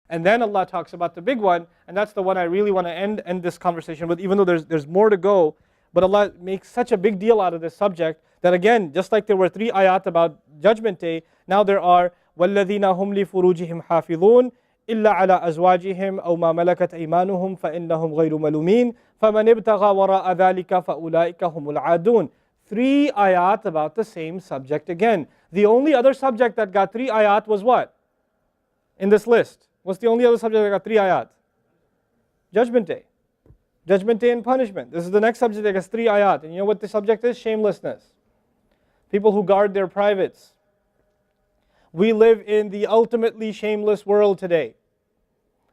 And then Allah talks about the big one, and that's the one I really want to end this conversation with, even though there's more to go. But Allah makes such a big deal out of this subject that again, just like there were 3 ayat about Judgment Day, now there are وَالَّذِينَ هُمْ لِفُرُوجِهِمْ حَافِظُونَ إِلَّا عَلَىٰ أَزْوَاجِهِمْ أَوْ مَا مَلَكَتْ أَيْمَانُهُمْ فَإِنَّهُمْ غَيْرُ مَلُومِينَ فَمَنِ ابْتَغَى وَرَاءَ ذَلِكَ فَأُولَٰئِكَ هُمُ الْعَادُونَ. 3 ayat about the same subject again. The only other subject that got 3 ayat was what? In this list. What's the only other subject that got 3 ayat? Judgment Day. Judgment Day and punishment. This is the next subject that gets 3 ayat. And you know what the subject is? Shamelessness. People who guard their privates. We live in the ultimately shameless world today.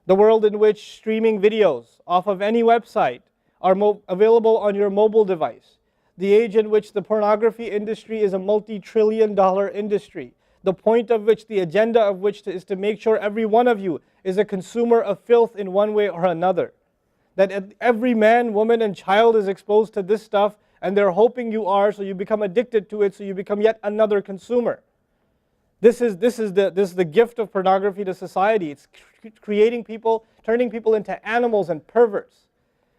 The world in which streaming videos off of any website are available on your mobile device. The age in which the pornography industry is a multi-trillion-dollar industry. The point of which, the agenda of which is to make sure every one of you is a consumer of filth in one way or another. That every man, woman, and child is exposed to this stuff, and they're hoping you are, so you become addicted to it, so you become yet another consumer. This is the gift of pornography to society. It's creating people, turning people into animals and perverts.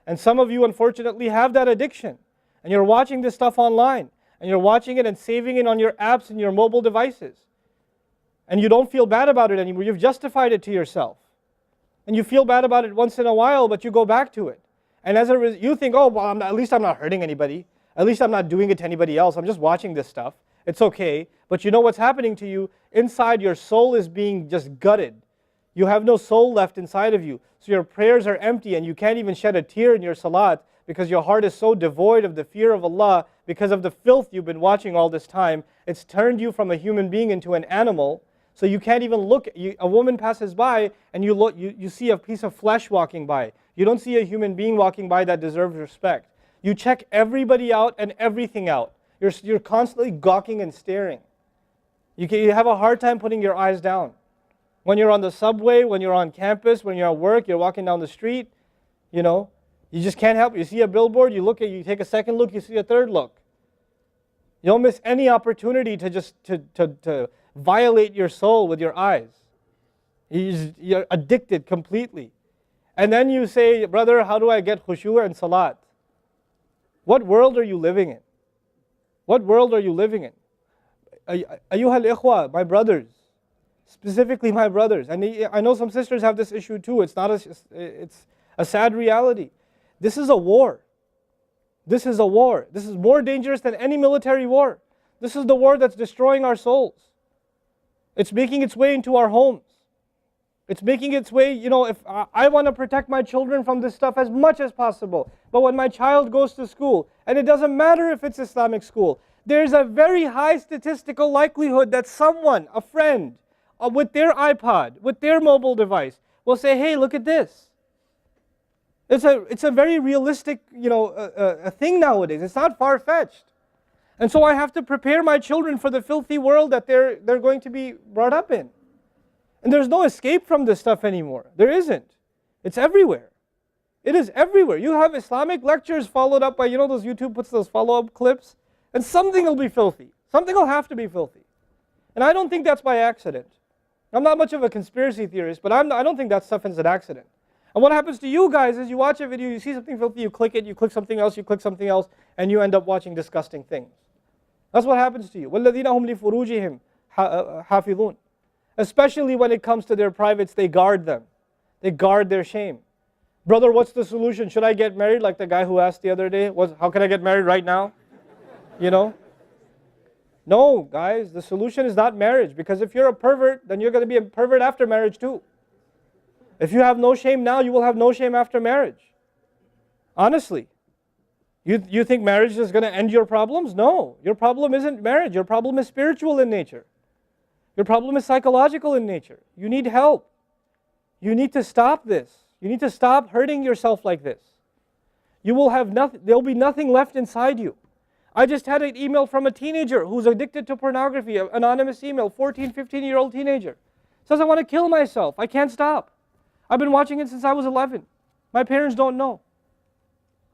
And some of you, unfortunately, have that addiction. And you're watching this stuff online. And you're watching it and saving it on your apps and your mobile devices. And you don't feel bad about it anymore. You've justified it to yourself. And you feel bad about it once in a while, but you go back to it. And as a result, you think, oh, well, at least I'm not hurting anybody. At least I'm not doing it to anybody else. I'm just watching this stuff. It's okay. But you know what's happening to you? Inside, your soul is being just gutted. You have no soul left inside of you. So your prayers are empty, and you can't even shed a tear in your salat because your heart is so devoid of the fear of Allah because of the filth you've been watching all this time. It's turned you from a human being into an animal. So you can't even look. A woman passes by, and you see a piece of flesh walking by. You don't see a human being walking by that deserves respect. You check everybody out and everything out. You're constantly gawking and staring. You have a hard time putting your eyes down. When you're on the subway, when you're on campus, when you're at work, you're walking down the street, you just can't help it. You see a billboard, you take a second look, you see a third look. You don't miss any opportunity to just to violate your soul with your eyes. You're addicted completely. And then you say, brother, how do I get khushu' and salat? What world are you living in? What world are you living in? Ayyuhal ikhwa, my brothers, specifically my brothers. And I know some sisters have this issue too. It's a sad reality. This is a war. This is a war. This is more dangerous than any military war. This is the war that's destroying our souls. It's making its way into our homes. It's making its way, if I want to protect my children from this stuff as much as possible. But when my child goes to school, and it doesn't matter if it's Islamic school, there's a very high statistical likelihood that someone, a friend, with their iPod, with their mobile device, will say, hey, look at this. It's a very realistic, a thing nowadays. It's not far-fetched. And so I have to prepare my children for the filthy world that they're going to be brought up in. And there's no escape from this stuff anymore. There isn't. It's everywhere. It is everywhere. You have Islamic lectures followed up by, those YouTube puts those follow-up clips, and something will be filthy. Something will have to be filthy. And I don't think that's by accident. I'm not much of a conspiracy theorist, but I don't think that stuff is an accident. And what happens to you guys is you watch a video, you see something filthy, you click it, you click something else, and you end up watching disgusting things. That's what happens to you. وَالَّذِينَ هُمْ لِفُرُوجِهِمْ حَافِظُونَ. Especially when it comes to their privates, they guard them. They guard their shame. Brother, what's the solution? Should I get married? Like the guy who asked the other day, how can I get married right now? No, guys, the solution is not marriage. Because if you're a pervert, then you're going to be a pervert after marriage too. If you have no shame now, you will have no shame after marriage. Honestly. You think marriage is going to end your problems? No. Your problem isn't marriage. Your problem is spiritual in nature. Your problem is psychological in nature. You need help. You need to stop this. You need to stop hurting yourself like this. You will have nothing, there'll be nothing left inside you. I just had an email from a teenager who's addicted to pornography, an anonymous email, 14, 15-year-old teenager. Says, I want to kill myself. I can't stop. I've been watching it since I was 11. My parents don't know.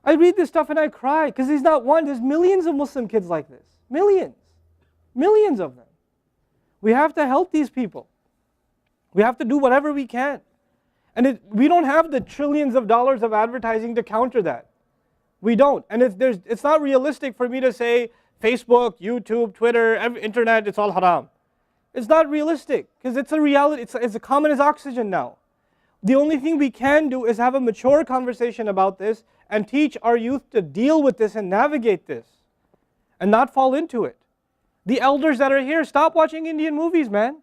I read this stuff and I cry because he's not one. There's millions of Muslim kids like this. Millions. Millions of them. We have to help these people. We have to do whatever we can. And we don't have the trillions of dollars of advertising to counter that. We don't. And it's not realistic for me to say Facebook, YouTube, Twitter, internet, it's all haram. It's not realistic because it's a reality. It's as common as oxygen now. The only thing we can do is have a mature conversation about this and teach our youth to deal with this and navigate this and not fall into it. The elders that are here, stop watching Indian movies, man.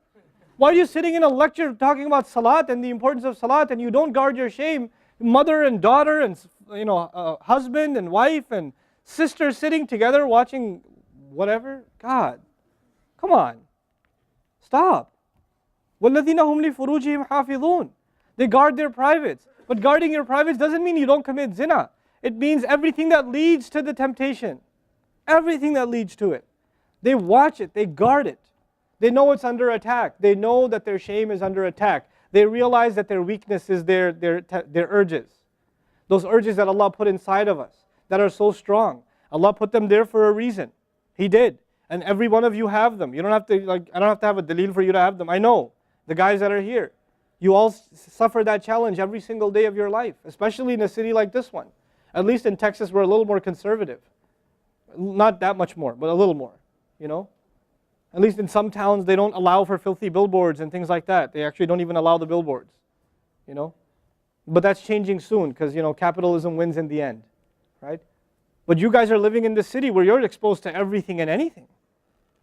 Why are you sitting in a lecture talking about salat and the importance of salat and you don't guard your shame? Mother and daughter and husband and wife and sister sitting together watching whatever? God, come on. Stop. وَالَّذِينَ هُمْ لِفُرُوجِهِمْ حَافِظُونَ. They guard their privates. But guarding your privates doesn't mean you don't commit zina. It means everything that leads to the temptation. Everything that leads to it. They watch it. They guard it. They know it's under attack. They know that their shame is under attack. They realize that their weakness is their urges. Those urges that Allah put inside of us that are so strong. Allah put them there for a reason. He did. And every one of you have them. You don't have to, I don't have to have a dalil for you to have them. I know. The guys that are here. You all suffer that challenge every single day of your life. Especially in a city like this one. At least in Texas we're a little more conservative. Not that much more, but a little more. At least in some towns they don't allow for filthy billboards and things like that. They actually don't even allow the billboards. But that's changing soon because capitalism wins in the end. Right? But you guys are living in this city where you're exposed to everything and anything.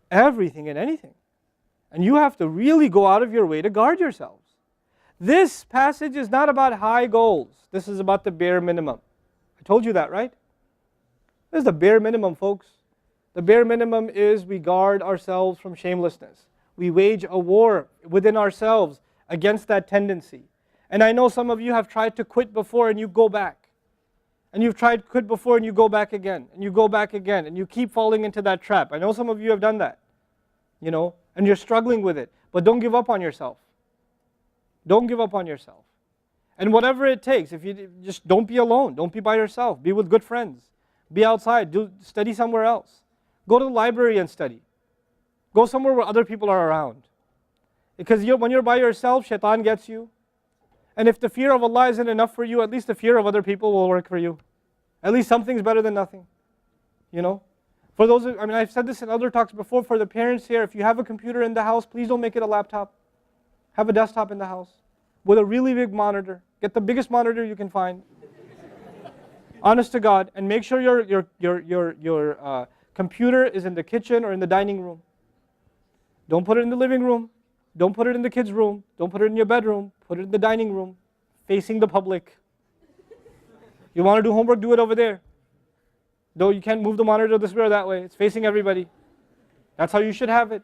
Everything and anything. And you have to really go out of your way to guard yourselves. This passage is not about high goals. This is about the bare minimum. I told you that, right? This is the bare minimum, folks. The bare minimum is we guard ourselves from shamelessness. We wage a war within ourselves against that tendency. And I know some of you have tried to quit before and you go back. And you've tried to quit before and you go back again. And you go back again. And you keep falling into that trap. I know some of you have done that. And you're struggling with it. But don't give up on yourself. Don't give up on yourself. And whatever it takes, if you just don't be alone. Don't be by yourself. Be with good friends. Be outside. Study somewhere else. Go to the library and study. Go somewhere where other people are around. Because when you're by yourself, shaitan gets you. And if the fear of Allah isn't enough for you, at least the fear of other people will work for you. At least something's better than nothing. For those, I've said this in other talks before, for the parents here, if you have a computer in the house, please don't make it a laptop. Have a desktop in the house with a really big monitor. Get the biggest monitor you can find. Honest to God, and make sure your computer is in the kitchen or in the dining room. Don't put it in the living room. Don't put it in the kids' room. Don't put it in your bedroom. Put it in the dining room, facing the public. You want to do homework, do it over there. Though you can't move the monitor this way or that way. It's facing everybody. That's how you should have it.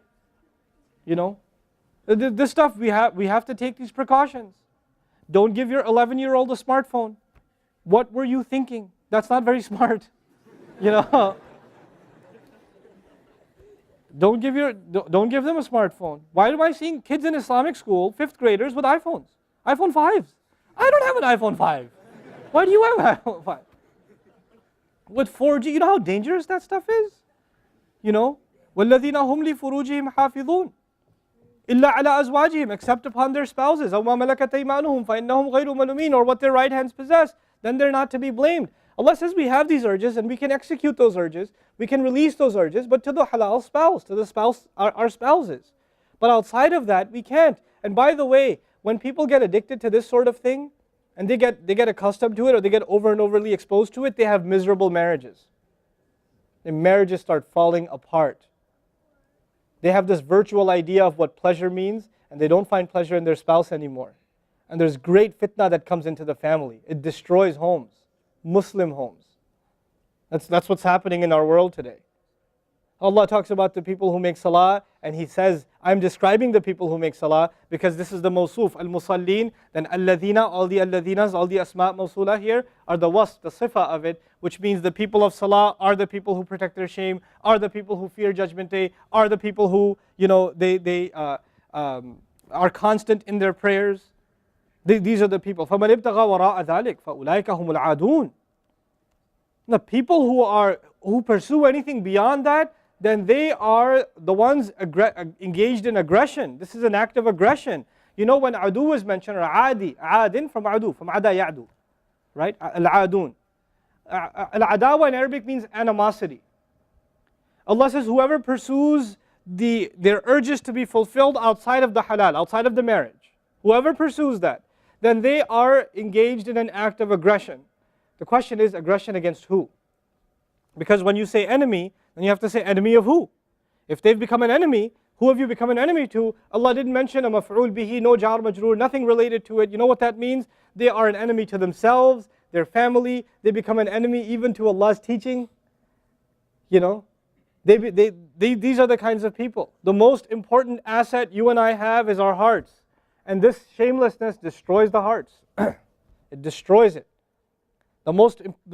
This stuff, we have to take these precautions. Don't give your 11-year-old a smartphone. What were you thinking? That's not very smart. Don't give them a smartphone. Why am I seeing kids in Islamic school, 5th graders, with iPhones? iPhone 5s. I don't have an iPhone 5. Why do you have an iPhone 5? With 4G, you know how dangerous that stuff is? وَالَّذِينَ هُمْ لِفُرُوجِهِمْ حَافِظُونَ إِلَّا عَلَىٰ أَزْوَاجِهِمْ except upon their spouses أَوْ مَا مَلَكَتْ أَيْمَانُهُمْ فَإِنَّهُمْ غَيْرُ مَلُومِينَ or what their right hands possess, then they're not to be blamed. Allah says we have these urges and we can execute those urges, we can release those urges, but to the halal spouse, to the spouse, our spouses. But outside of that, we can't. And by the way, when people get addicted to this sort of thing, and they get accustomed to it, or they get over and overly exposed to it, they have miserable marriages. Their marriages start falling apart. They have this virtual idea of what pleasure means, and they don't find pleasure in their spouse anymore. And there's great fitna that comes into the family. It destroys homes, Muslim homes. That's what's happening in our world today. Allah talks about the people who make salah, and He says, I'm describing the people who make salah because this is the mawsuf, al-musallin, then alladhina, all the alladhinas, all the asma' mawsula here are the wasf, the sifa of it, which means the people of salah are the people who protect their shame, are the people who fear judgment day, are the people who, they are constant in their prayers. These are the people. فَمَنِ ابْتَغَى وَرَاءَ ذَلِكَ فَأُولَٰئِكَ هُمُ الْعَادُونَ. The people who pursue anything beyond that, then they are the ones engaged in aggression. This is an act of aggression. You know when adu is mentioned, or adi, adin from adu, from ada ya'du, right? Al-adun. Al-adawa in Arabic means animosity. Allah says, whoever pursues their urges to be fulfilled outside of the halal, outside of the marriage, whoever pursues that, then they are engaged in an act of aggression. The question is, aggression against who? Because when you say enemy, then you have to say enemy of who? If they've become an enemy, who have you become an enemy to? Allah didn't mention a maf'ul bihi, no jar majroor, nothing related to it. You know what that means? They are an enemy to themselves, their family. They become an enemy even to Allah's teaching. You know, these are the kinds of people. The most important asset you and I have is our hearts. And this shamelessness destroys the hearts. It destroys it. The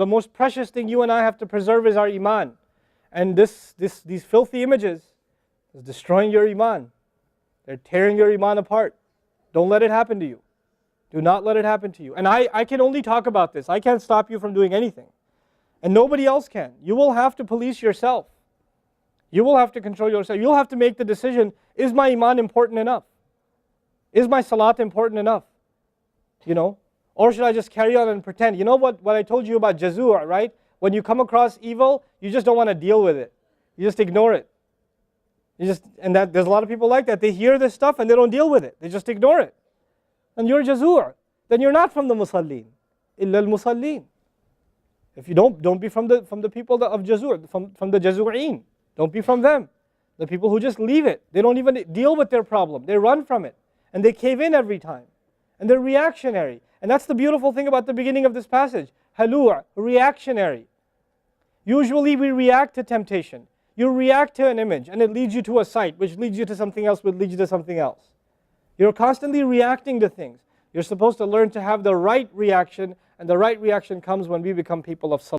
most precious thing you and I have to preserve is our iman. And these filthy images is destroying your iman. They're tearing your iman apart. Don't let it happen to you. Do not let it happen to you. And I can only talk about this. I can't stop you from doing anything. And nobody else can. You will have to police yourself. You will have to control yourself. You'll have to make the decision, is my iman important enough? Is my salat important enough? You know? Or should I just carry on and pretend? You know what I told you about jazur, right? When you come across evil, you just don't want to deal with it. You just ignore it. There's a lot of people like that. They hear this stuff and they don't deal with it. They just ignore it. And you're jazur. Then you're not from the musallin. Illa al-musallin. If you don't be from the people of jazur, from the jazur'een. Don't be from them. The people who just leave it. They don't even deal with their problem. They run from it. And they cave in every time. And they're reactionary. And that's the beautiful thing about the beginning of this passage. Halua, reactionary. Usually we react to temptation. You react to an image and it leads you to a site, which leads you to something else, which leads you to something else. You're constantly reacting to things. You're supposed to learn to have the right reaction, and the right reaction comes when we become people of salah.